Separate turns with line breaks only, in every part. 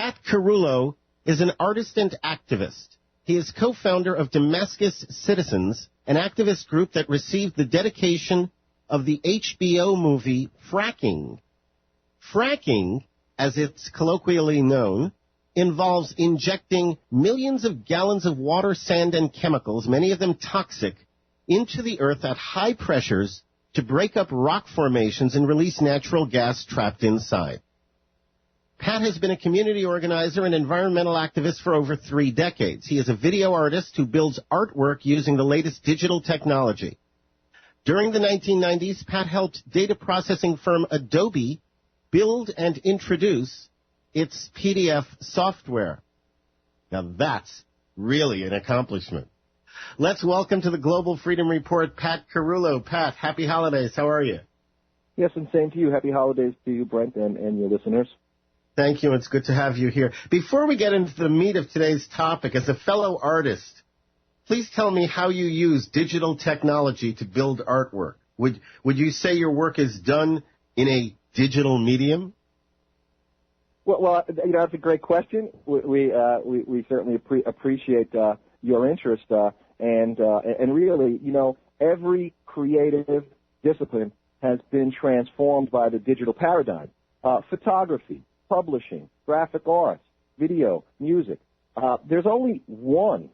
Pat Carullo is an artist and activist. He is co-founder of Damascus Citizens, an activist group that received the dedication of the HBO movie Fracking. Fracking, as it's colloquially known, involves injecting millions of gallons of water, sand, and chemicals, many of them toxic, into the earth at high pressures to break up rock formations and release natural gas trapped inside. Pat has been a community organizer and environmental activist for over 3 decades. He is a video artist who builds artwork using the latest digital technology. During the 1990s, Pat helped data processing firm Adobe build and introduce its PDF software. Now that's really an accomplishment. Let's welcome to the Global Freedom Report, Pat Carullo. Pat, happy holidays. How are you?
Yes, and same to you. Happy holidays to you, Brent, and your listeners.
Thank you. It's good to have you here. Before we get into the meat of today's topic, as a fellow artist, please tell me how you use digital technology to build artwork. Would you say your work is done in a digital medium?
Well, that's a great question. We certainly appreciate your interest, and really, every creative discipline has been transformed by the digital paradigm. Photography, publishing, graphic arts, video, music. There's only one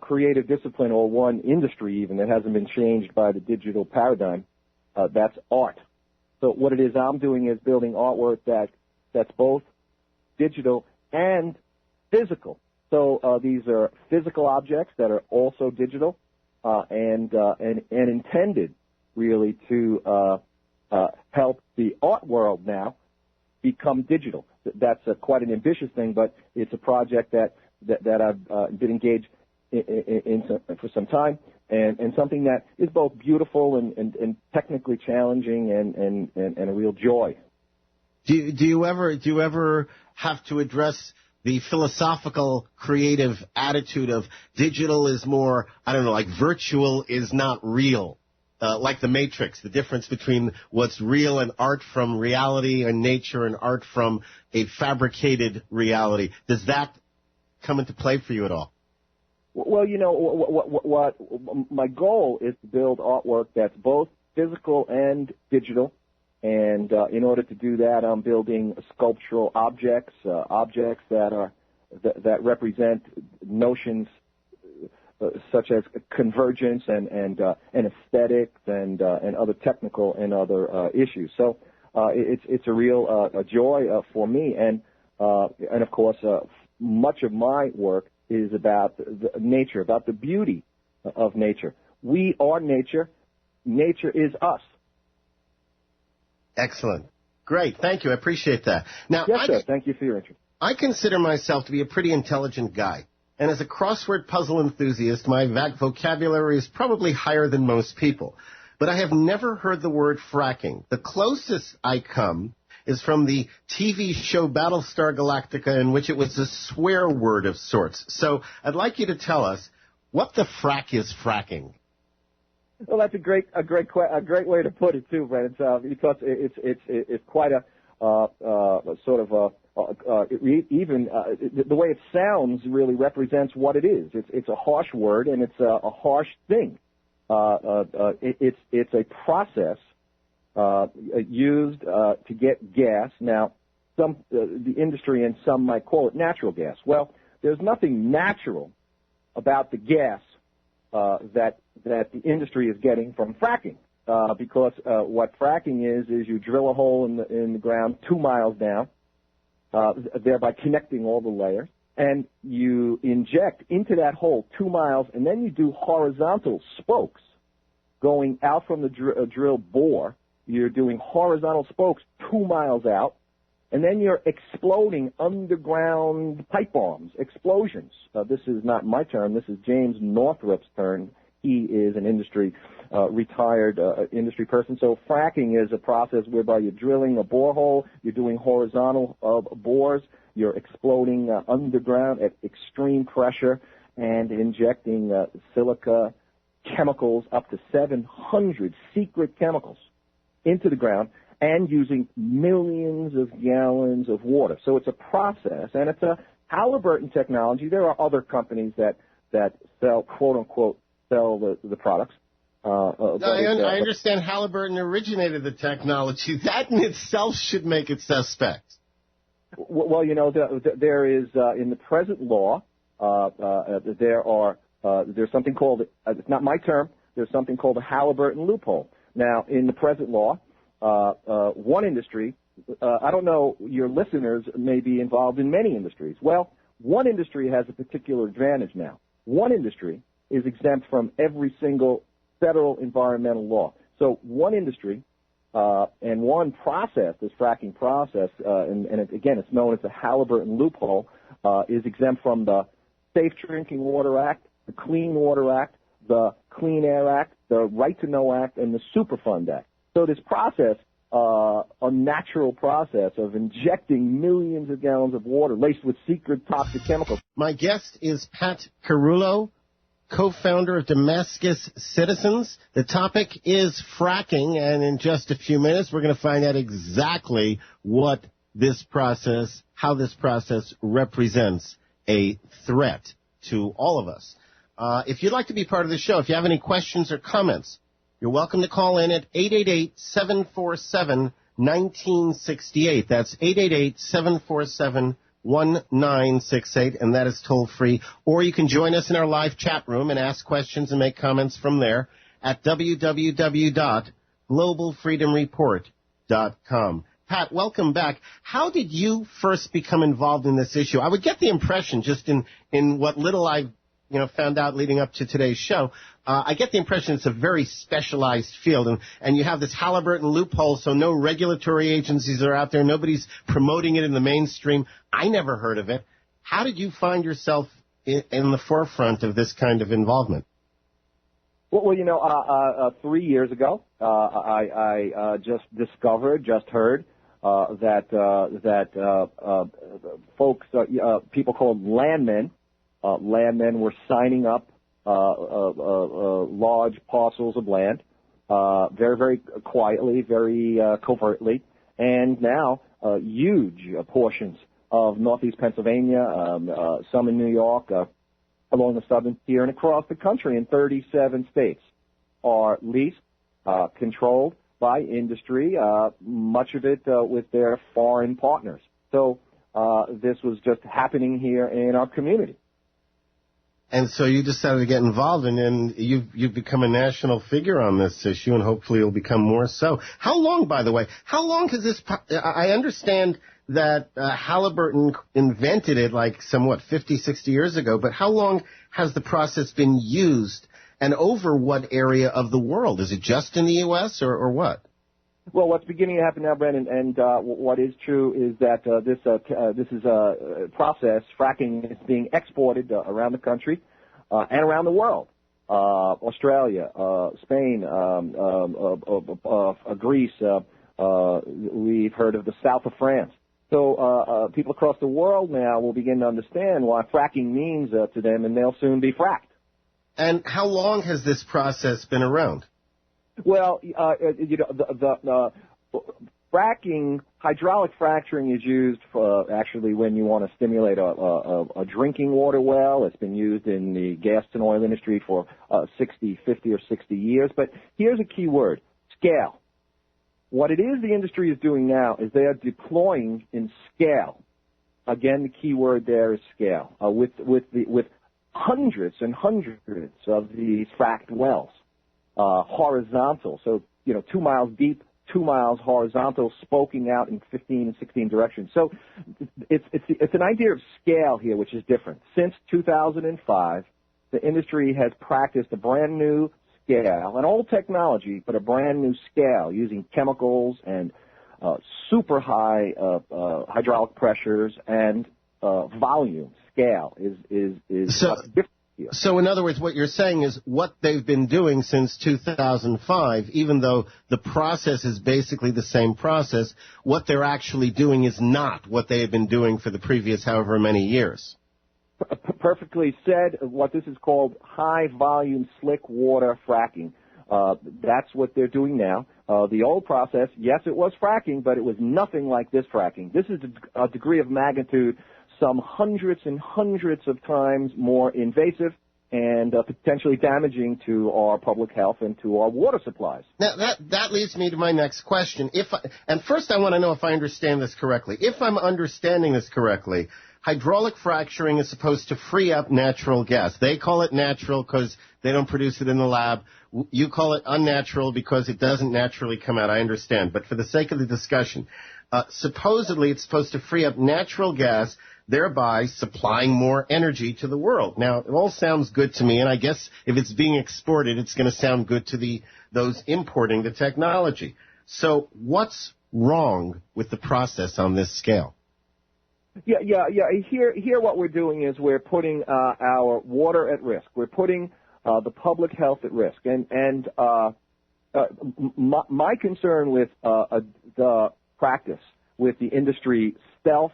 creative discipline or one industry even that hasn't been changed by the digital paradigm. That's art. So what it is I'm doing is building artwork that's both digital and physical. So these are physical objects that are also digital and intended really to help the art world now become digital. That's quite an ambitious thing, but it's a project that I've been engaged in for some time, and something that is both beautiful and technically challenging and a real joy.
Do you ever have to address the philosophical, creative attitude of digital is more, like virtual is not real? Like the Matrix, the difference between what's real and art from reality and nature and art from a fabricated reality. Does that come into play for you at all?
Well, what my goal is to build artwork that's both physical and digital. And in order to do that, I'm building sculptural objects that represent notions such as convergence and aesthetics and other technical and other issues. So it's a real joy for me, and of course much of my work is about the nature, about the beauty of nature. We are nature. Nature is us.
Excellent. Great. Thank you. I appreciate that. Now,
yes, sir. Thank you for your interest.
I consider myself to be a pretty intelligent guy. And as a crossword puzzle enthusiast, my vocabulary is probably higher than most people. But I have never heard the word fracking. The closest I come is from the TV show Battlestar Galactica, in which it was a swear word of sorts. So I'd like you to tell us what the frack is fracking.
Well, that's a great way to put it too, Brent. Because it's quite a sort of the way it sounds really represents what it is. It's a harsh word and it's a harsh thing. It's a process used to get gas. Now, the industry and some might call it natural gas. Well, there's nothing natural about the gas that the industry is getting from fracking, because what fracking is you drill a hole in the ground 2 miles down, thereby connecting all the layers, and you inject into that hole 2 miles, and then you do horizontal spokes going out from the drill bore. You're doing horizontal spokes 2 miles out, and then you're exploding underground pipe bombs, explosions. This is not my term. This is James Northrup's term. He is an retired industry person. So fracking is a process whereby you're drilling a borehole, you're doing horizontal bores, you're exploding underground at extreme pressure and injecting silica chemicals, up to 700 secret chemicals, into the ground. and using millions of gallons of water. So it's a process, and it's a Halliburton technology. There are other companies that sell, quote unquote, sell the products.
I understand Halliburton originated the technology. That in itself should make it suspect.
Well, there is in the present law there's something called it's not my term. There's something called the Halliburton loophole. Now, in the present law, one industry. I don't know. Your listeners may be involved in many industries. Well, one industry has a particular advantage now. One industry is exempt from every single federal environmental law. So one industry and one process, this fracking process, again, it's known as the Halliburton loophole, is exempt from the Safe Drinking Water Act, the Clean Water Act, the Clean Air Act, the Right to Know Act, and the Superfund Act. So this process, a natural process of injecting millions of gallons of water laced with secret toxic chemicals.
My guest is Pat Carullo, co-founder of Damascus Citizens. The topic is fracking, and in just a few minutes, we're going to find out exactly what this process, how this process represents a threat to all of us. If you'd like to be part of the show, if you have any questions or comments, you're welcome to call in at 888-747-1968. That's 888-747-1968. 1968, and that is toll-free. Or you can join us in our live chat room and ask questions and make comments from there at www.globalfreedomreport.com. Pat, welcome back. How did you first become involved in this issue? I would get the impression, just in what little I've found out leading up to today's show, I get the impression it's a very specialized field, and you have this Halliburton loophole, so no regulatory agencies are out there. Nobody's promoting it in the mainstream. I never heard of it. How did you find yourself in the forefront of this kind of involvement?
Well, 3 years ago, I just heard that folks, people called landmen were signing up large parcels of land, very, very quietly, very covertly, and now huge portions of northeast Pennsylvania, some in New York, along the southern tier, and across the country in 37 states are leased, controlled by industry, much of it with their foreign partners. So this was just happening here in our community.
And so you decided to get involved, and then you've become a national figure on this issue, and hopefully you'll become more so. How long, by the way, has this, I understand that Halliburton invented it like 50, 60 years ago, but how long has the process been used, and over what area of the world? Is it just in the U.S. or what?
Well, what's beginning to happen now, Brendan, and what is true is that this is a process. Fracking is being exported around the country and around the world. Australia, Spain, Greece. We've heard of the south of France. So people across the world now will begin to understand what fracking means to them, and they'll soon be fracked.
And how long has this process been around?
Well, fracking, hydraulic fracturing is used for actually when you want to stimulate a drinking water well. It's been used in the gas and oil industry for 50 or 60 years. But here's a key word, scale. What it is the industry is doing now is they are deploying in scale. Again, the key word there is scale, with hundreds and hundreds of these fracked wells. Horizontal, so 2 miles deep, 2 miles horizontal, spoking out in 15 and 16 directions. So it's an idea of scale here, which is different. Since 2005, the industry has practiced a brand new scale, an old technology, but a brand new scale using chemicals and super high hydraulic pressures and volume. Scale is different.
So, in other words, what you're saying is what they've been doing since 2005, even though the process is basically the same process, what they're actually doing is not what they have been doing for the previous however many years.
Perfectly said. What this is called high-volume slick water fracking. That's what they're doing now. The old process, yes, it was fracking, but it was nothing like this fracking. This is a degree of magnitude, some hundreds and hundreds of times more invasive and potentially damaging to our public health and to our water supplies.
Now, that leads me to my next question. And first I want to know if I understand this correctly. If I'm understanding this correctly, hydraulic fracturing is supposed to free up natural gas. They call it natural because they don't produce it in the lab. You call it unnatural because it doesn't naturally come out. I understand. But for the sake of the discussion, supposedly it's supposed to free up natural gas, thereby supplying more energy to the world. Now, it all sounds good to me, and I guess if it's being exported, it's going to sound good to those importing the technology. So what's wrong with the process on this scale?
Yeah. Here what we're doing is we're putting our water at risk. We're putting the public health at risk. And my concern with the practice, with the industry stealth,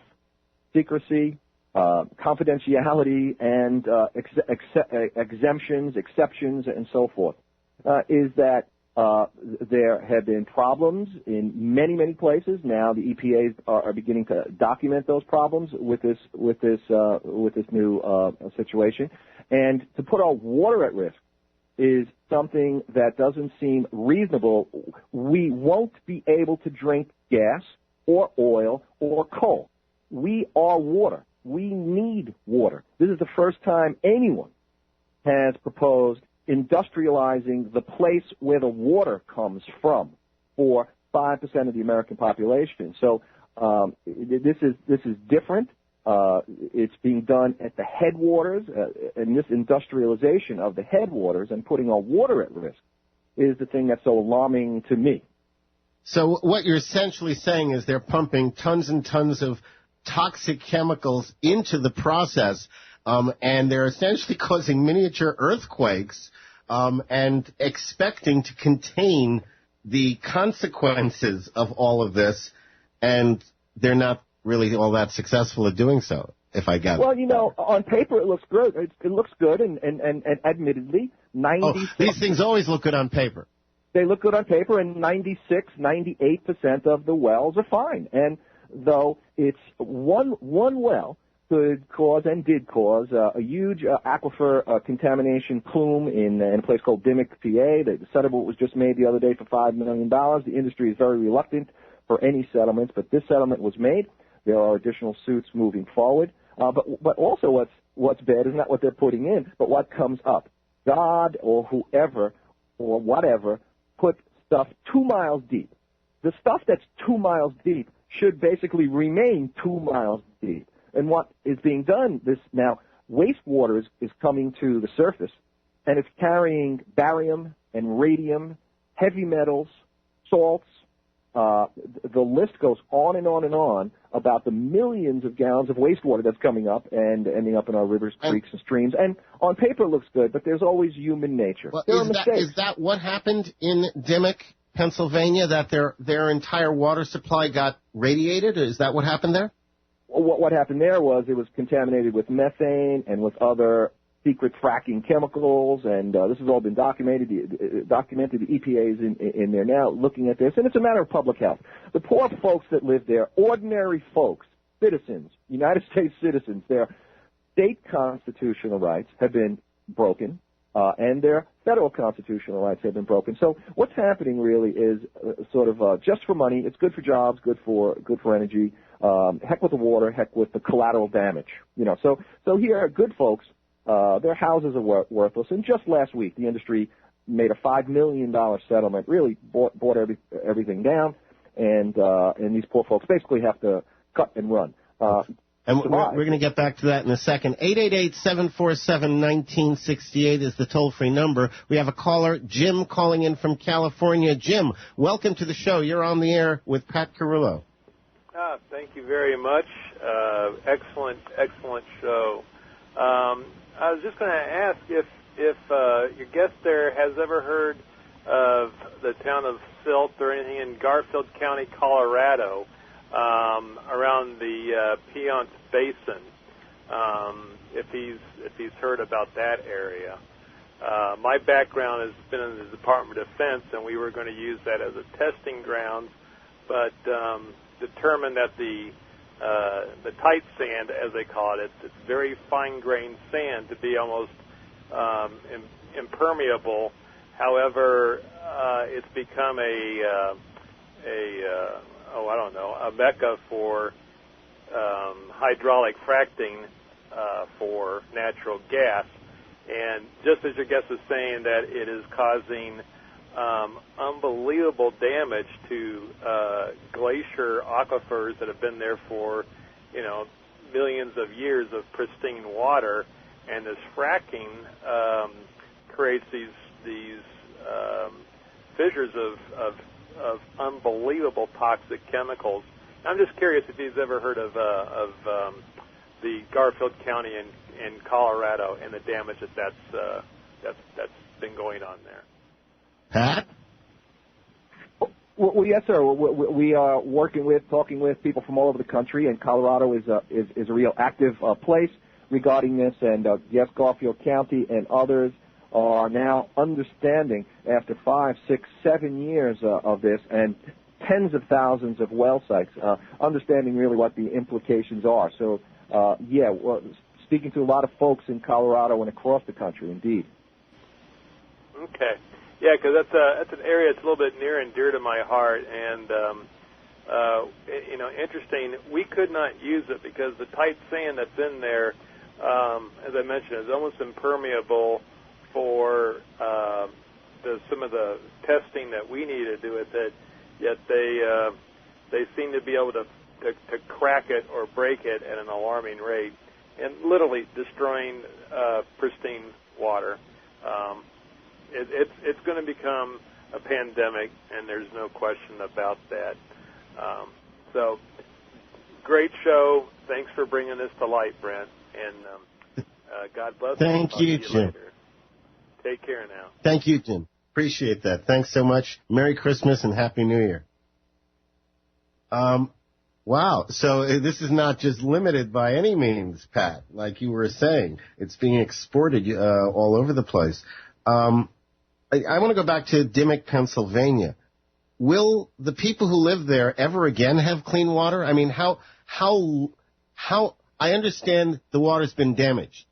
secrecy, confidentiality, and exemptions, exceptions, and so forth, is that there have been problems in many, many places. Now the EPAs are beginning to document those problems with this new situation, and to put our water at risk is something that doesn't seem reasonable. We won't be able to drink gas or oil or coal. We are water. We need water. This is the first time anyone has proposed industrializing the place where the water comes from for 5% of the American population. So this is different. It's being done at the headwaters, and this industrialization of the headwaters and putting our water at risk is the thing that's so alarming to me.
So what you're essentially saying is they're pumping tons and tons of toxic chemicals into the process, and they're essentially causing miniature earthquakes and expecting to contain the consequences of all of this, and they're not really all that successful at doing so, if I get it.
Well, you know, on paper it looks good. It looks good, and admittedly, 96...
these things always look good on paper.
They look good on paper, and 98% of the wells are fine. And though it's one well could cause and did cause a huge aquifer contamination plume in a place called Dimmock, PA. The settlement was just made the other day for $5 million. The industry is very reluctant for any settlements, but this settlement was made. There are additional suits moving forward. But also what's bad is not what they're putting in, but what comes up. God or whoever or whatever put stuff 2 miles deep. The stuff that's 2 miles deep should basically remain 2 miles deep. And what is being done now, wastewater is coming to the surface, and it's carrying barium and radium, heavy metals, salts. The list goes on and on and on about the millions of gallons of wastewater that's coming up and ending up in our rivers, creeks, and streams. And on paper it looks good, but there's always human nature.
Well,
there are mistakes.
Is that what happened in Dimmock, Pennsylvania, that their entire water supply got radiated? Is that what happened there?
What happened there was it was contaminated with methane and with other secret fracking chemicals, and this has all been documented. The EPA is in there now looking at this, and it's a matter of public health. The poor folks that live there, ordinary folks, citizens, United States citizens, their state constitutional rights have been broken, and their federal constitutional rights have been broken. So what's happening really is sort of just for money. It's good for jobs, good for energy. Heck with the water, heck with the collateral damage. You know, so here, good folks. Their houses are worthless. And just last week, the industry made a $5 million settlement, really bought everything down, and these poor folks basically have to cut and run.
And we're going to get back to that in a second. 888-747-1968 is the toll-free number. We have a caller, Jim, calling in from California. Jim, welcome to the show. You're on the air with Pat Carullo.
Thank you very much. Excellent show. I was just going to ask if your guest there has ever heard of the town of Silt or anything in Garfield County, Colorado, around the Piceance Basin. If he's heard about that area, My background has been in the Department of Defense, and we were going to use that as a testing ground, but determined that the tight sand, as they call it, it's very fine-grained sand, to be almost impermeable. However, it's become a mecca for hydraulic fracking for natural gas. And just as your guest was saying, that it is causing unbelievable damage to glacier aquifers that have been there for, millions of years of pristine water, and this fracking creates these fissures of unbelievable toxic chemicals. I'm just curious if you've ever heard of the Garfield County in Colorado and the damage that's been going on there.
Pat?
Well, yes, sir. We are talking with people from all over the country, and Colorado is a real active place regarding this. And yes, Garfield County and others are now understanding, after 5, 6, 7 years of this, and tens of thousands of well sites, understanding really what the implications are. So, speaking to a lot of folks in Colorado and across the country, indeed.
Okay. Yeah, because that's an area that's a little bit near and dear to my heart, and interesting. We could not use it because the tight sand that's in there, as I mentioned, is almost impermeable for some of the testing that we need to do with it. Yet they seem to be able to crack it or break it at an alarming rate, and literally destroying pristine water. It's going to become a pandemic, and there's no question about that. So, great show. Thanks for bringing this to light, Brent. And God bless.
Thank you, Jim.
Take care now.
Thank you, Jim. Appreciate that. Thanks so much. Merry Christmas and Happy New Year. Wow. So this is not just limited by any means, Pat, like you were saying. It's being exported all over the place. I want to go back to Dimmock, Pennsylvania. Will the people who live there ever again have clean water? I mean, how I understand the water's been damaged.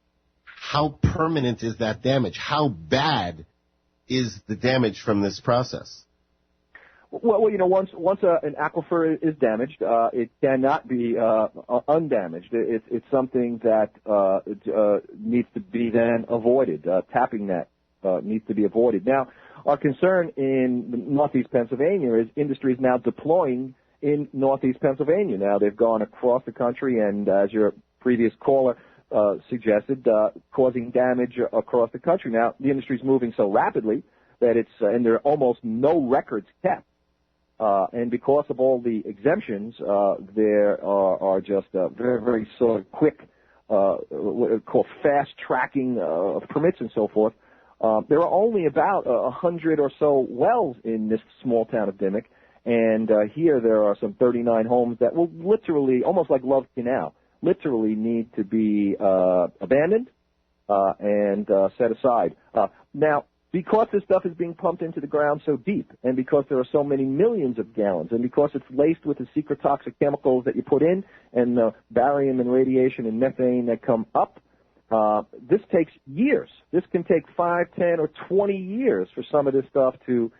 How permanent is that damage? How bad is the damage from this process?
Well, once an aquifer is damaged, it cannot be undamaged. It's something that needs to be then avoided. Tapping that needs to be avoided. Now, our concern in northeast Pennsylvania is industry is now deploying in northeast Pennsylvania. Now, they've gone across the country, and as your previous caller suggested, causing damage across the country. Now, the industry is moving so rapidly that and there are almost no records kept. And because of all the exemptions, there are just very, very sort of quick, what we call fast tracking of permits and so forth. There are only about 100 or so wells in this small town of Dimmock, and here there are some 39 homes that will literally, almost like Love Canal, literally need to be abandoned and set aside. Now, because this stuff is being pumped into the ground so deep, and because there are so many millions of gallons, and because it's laced with the secret toxic chemicals that you put in, and the barium and radiation and methane that come up, this takes years. This can take 5, 10, or 20 years for some of this stuff to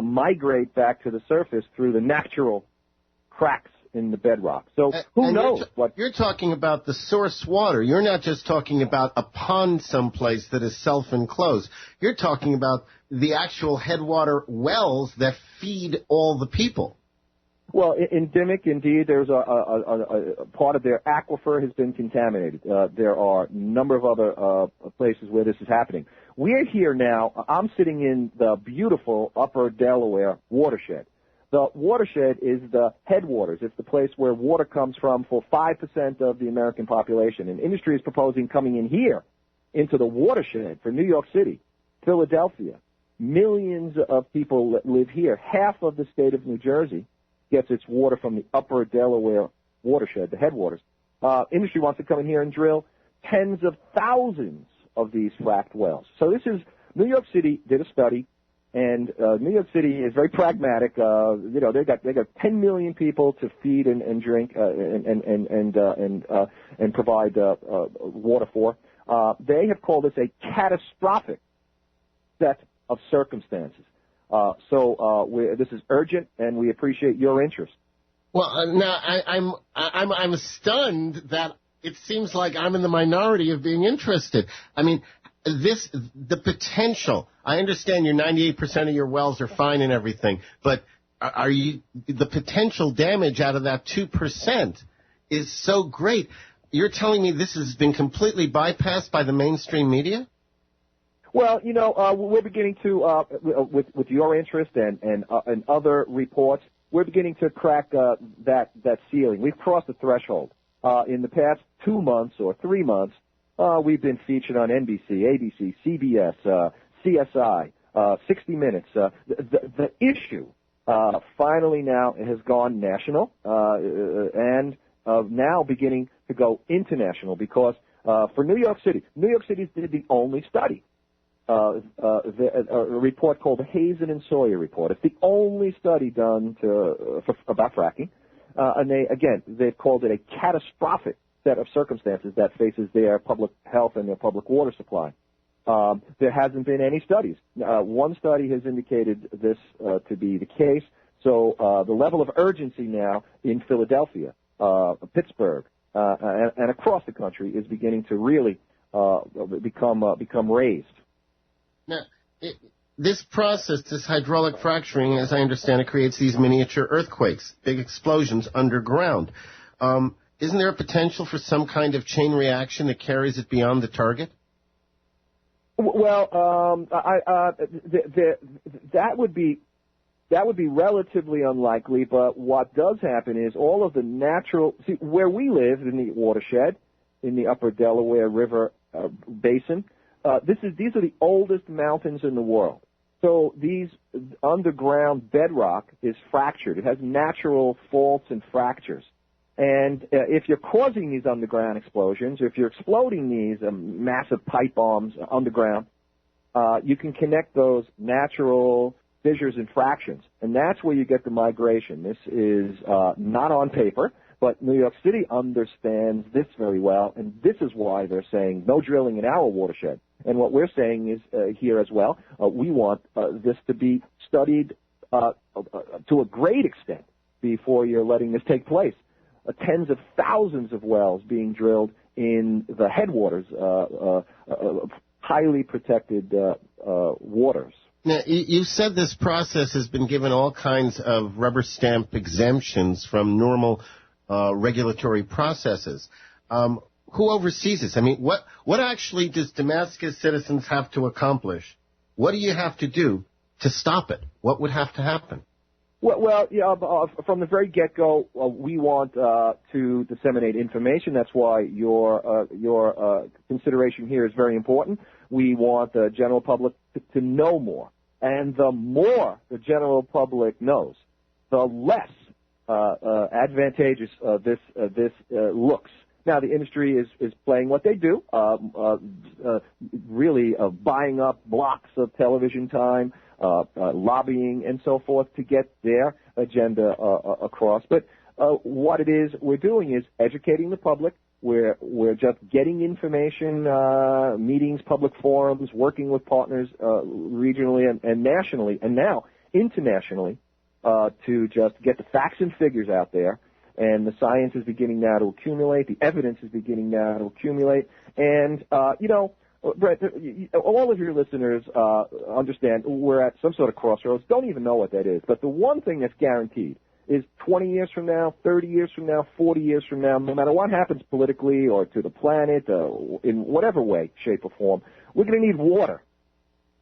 migrate back to the surface through the natural cracks in the bedrock. So who knows what...
You're talking about the source water. You're not just talking about a pond someplace that is self-enclosed. You're talking about the actual headwater wells that feed all the people.
Well, in Dimmock, indeed, there's a part of their aquifer has been contaminated. There are a number of other places where this is happening. We're here now. I'm sitting in the beautiful Upper Delaware watershed. The watershed is the headwaters. It's the place where water comes from for 5% of the American population. And industry is proposing coming in here into the watershed for New York City, Philadelphia. Millions of people that live here. Half of the state of New Jersey gets its water from the Upper Delaware watershed, the headwaters. Industry wants to come in here and drill tens of thousands of these fracked wells. So this is New York City did a study, and New York City is very pragmatic. They got 10 million people to feed and drink and provide water for. They have called this a catastrophic set of circumstances. This is urgent, and we appreciate your interest.
Well, now I'm stunned that it seems like I'm in the minority of being interested. I mean, the potential. I understand your 98% of your wells are fine and everything, but the potential damage out of that 2% is so great. You're telling me this has been completely bypassed by the mainstream media?
Well, we're beginning to, with your interest and other reports, we're beginning to crack that ceiling. We've crossed the threshold. In the past 2 months or 3 months, we've been featured on NBC, ABC, CBS, CSI, 60 Minutes. The issue finally now has gone national and now beginning to go international because for New York City did the only study. A report called the Hazen and Sawyer report. It's the only study done about fracking, and they've called it a catastrophic set of circumstances that faces their public health and their public water supply. There hasn't been any studies. One study has indicated this to be the case. So the level of urgency now in Philadelphia, Pittsburgh, and across the country is beginning to really become raised.
Now, this process, this hydraulic fracturing, as I understand it, creates these miniature earthquakes, big explosions underground. Isn't there a potential for some kind of chain reaction that carries it beyond the target?
Well, that would be relatively unlikely. But what does happen is all of the natural. See, where we live in the watershed, in the Upper Delaware River basin. These are the oldest mountains in the world. So these underground bedrock is fractured. It has natural faults and fractures. And if you're causing these underground explosions, or if you're exploding these massive pipe bombs underground, you can connect those natural fissures and fractions. And that's where you get the migration. This is not on paper, but New York City understands this very well, and this is why they're saying no drilling in our watershed. And what we're saying is here as well, we want this to be studied to a great extent before you're letting this take place. Tens of thousands of wells being drilled in the headwaters, highly protected waters.
Now, you said this process has been given all kinds of rubber stamp exemptions from normal regulatory processes. Who oversees this? I mean, what actually does Damascus citizens have to accomplish? What do you have to do to stop it? What would have to happen?
Well, from the very get-go, we want to disseminate information. That's why your consideration here is very important. We want the general public to know more. And the more the general public knows, the less advantageous this looks. Now, the industry is playing what they do, really buying up blocks of television time, lobbying and so forth to get their agenda across. But what it is we're doing is educating the public. We're just getting information, meetings, public forums, working with partners regionally and nationally, and now internationally, to just get the facts and figures out there. And the science is beginning now to accumulate. The evidence is beginning now to accumulate. And, Brett, all of your listeners understand we're at some sort of crossroads, don't even know what that is. But the one thing that's guaranteed is 20 years from now, 30 years from now, 40 years from now, no matter what happens politically or to the planet, in whatever way, shape, or form, we're going to need water.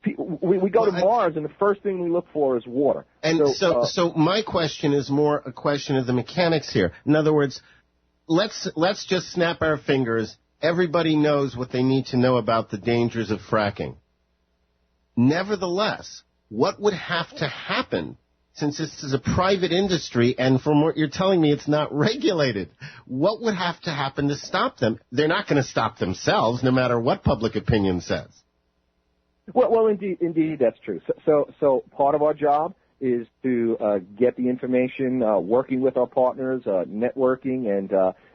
We go to Mars, and the first thing we look for is water.
And so my question is more a question of the mechanics here. In other words, let's just snap our fingers. Everybody knows what they need to know about the dangers of fracking. Nevertheless, what would have to happen, since this is a private industry, and from what you're telling me, it's not regulated, what would have to happen to stop them? They're not going to stop themselves, no matter what public opinion says.
Well, indeed, that's true. So part of our job is to get the information, working with our partners, networking,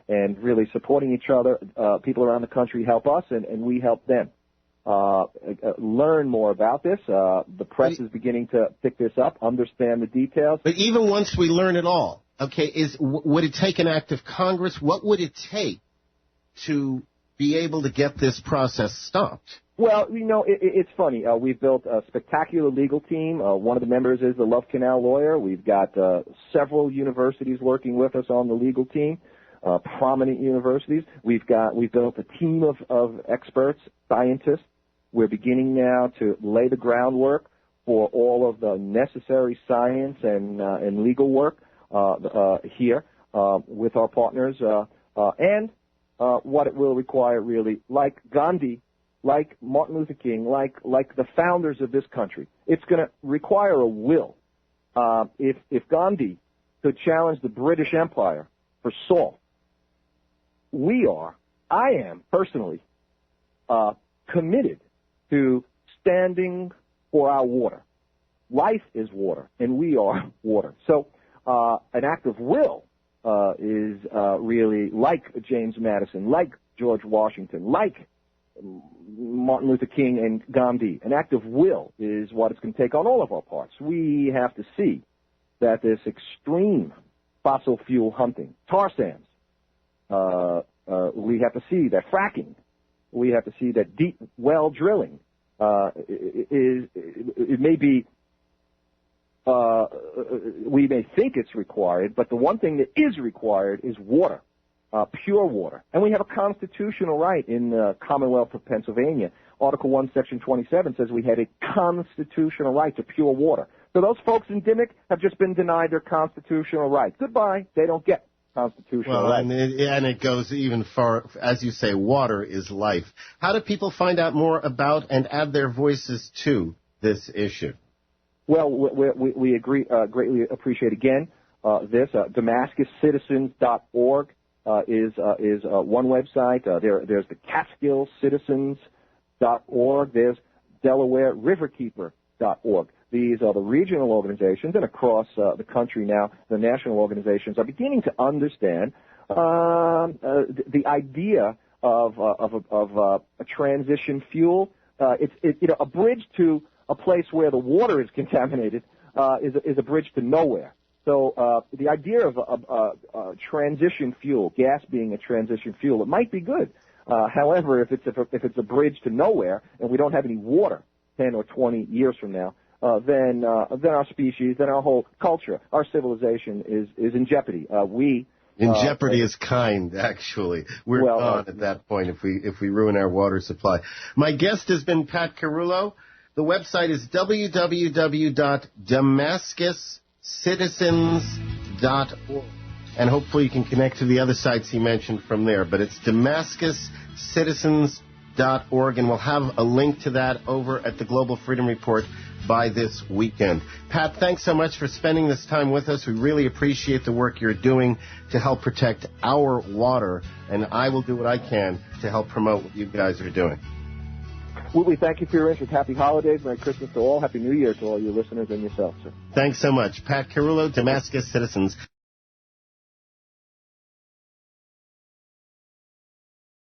and really supporting each other. People around the country help us, and we help them. Learn more about this. The press is beginning to pick this up, understand the details.
But even once we learn it all, okay, would it take an act of Congress? What would it take to be able to get this process stopped?
Well, it's funny. We've built a spectacular legal team. One of the members is the Love Canal lawyer. We've got several universities working with us on the legal team, prominent universities. We've built a team of experts, scientists. We're beginning now to lay the groundwork for all of the necessary science and legal work here with our partners, and what it will require, really, like Gandhi, like Martin Luther King, like the founders of this country. It's going to require a will. If Gandhi could challenge the British Empire for salt, I am personally committed to standing for our water. Life is water, and we are water. So an act of will is really like James Madison, like George Washington, like Martin Luther King and Gandhi. An act of will is what it's going to take on all of our parts. We have to see that this extreme fossil fuel hunting, tar sands, we have to see that fracking, we have to see that deep well drilling it may be, we may think it's required, but the one thing that is required is water. Pure water. And we have a constitutional right in the Commonwealth of Pennsylvania. Article 1, Section 27 says we have a constitutional right to pure water. So those folks in Dimmock have just been denied their constitutional right. Goodbye. They don't get constitutional right.
And it goes even far. As you say, water is life. How do people find out more about and add their voices to this issue?
Well, we greatly appreciate, again, this. DamascusCitizens.org. Is one website. There's the CatskillCitizens.org. There's DelawareRiverkeeper.org. These are the regional organizations, and across the country now, the national organizations are beginning to understand the idea of a transition fuel. It's a bridge to a place where the water is contaminated is a bridge to nowhere. So the idea of a transition fuel, gas being a transition fuel, it might be good. However, if it's a bridge to nowhere and we don't have any water 10 or 20 years from now, then our species, then our whole culture, our civilization is in jeopardy.
In jeopardy is kind, actually. We're gone at that point if we ruin our water supply. My guest has been Pat Carullo. The website is www.damascuscitizens.org. And hopefully you can connect to the other sites he mentioned from there. But it's damascuscitizens.org, and we'll have a link to that over at the Global Freedom Report by this weekend. Pat, thanks so much for spending this time with us. We really appreciate the work you're doing to help protect our water, and I will do what I can to help promote what you guys are doing.
We thank you for your interest. Happy holidays, Merry Christmas to all, Happy New Year to all your listeners and yourself, sir.
Thanks so much. Pat Carullo, Damascus Citizens.